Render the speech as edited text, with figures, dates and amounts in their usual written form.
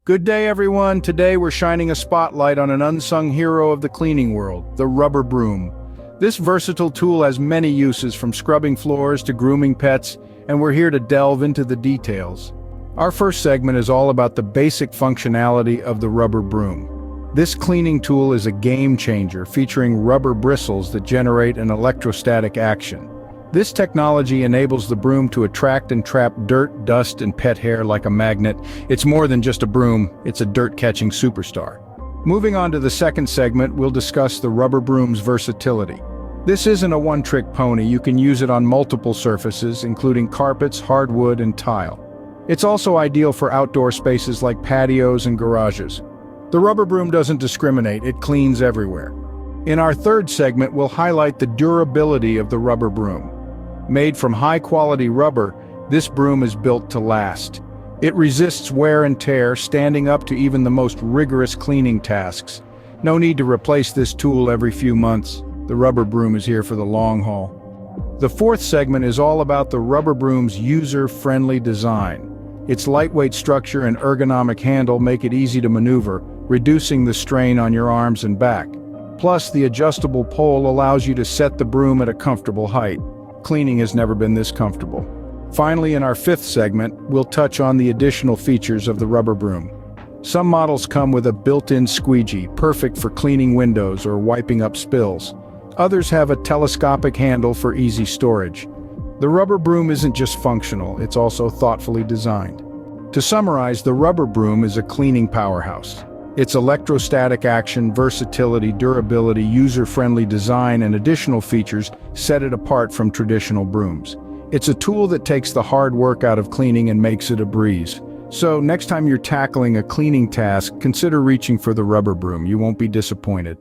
Good day, everyone. Today we're shining a spotlight on an unsung hero of the cleaning world, the rubber broom. This versatile tool has many uses, from scrubbing floors to grooming pets, and we're here to delve into the details. Our first segment is all about the basic functionality of the rubber broom. This cleaning tool is a game changer, featuring rubber bristles that generate an electrostatic action. This technology enables the broom to attract and trap dirt, dust, and pet hair like a magnet. It's more than just a broom, it's a dirt-catching superstar. Moving on to the second segment, we'll discuss the rubber broom's versatility. This isn't a one-trick pony. You can use it on multiple surfaces, including carpets, hardwood, and tile. It's also ideal for outdoor spaces like patios and garages. The rubber broom doesn't discriminate, it cleans everywhere. In our third segment, we'll highlight the durability of the rubber broom. Made from high-quality rubber, this broom is built to last. It resists wear and tear, standing up to even the most rigorous cleaning tasks. No need to replace this tool every few months. The rubber broom is here for the long haul. The fourth segment is all about the rubber broom's user-friendly design. Its lightweight structure and ergonomic handle make it easy to maneuver, reducing the strain on your arms and back. Plus, the adjustable pole allows you to set the broom at a comfortable height. Cleaning has never been this comfortable. Finally, in our fifth segment, we'll touch on the additional features of the rubber broom. Some models come with a built-in squeegee, perfect for cleaning windows or wiping up spills. Others have a telescopic handle for easy storage. The rubber broom isn't just functional, it's also thoughtfully designed. To summarize, the rubber broom is a cleaning powerhouse. Its electrostatic action, versatility, durability, user-friendly design, and additional features set it apart from traditional brooms. It's a tool that takes the hard work out of cleaning and makes it a breeze. So, next time you're tackling a cleaning task, consider reaching for the rubber broom. You won't be disappointed.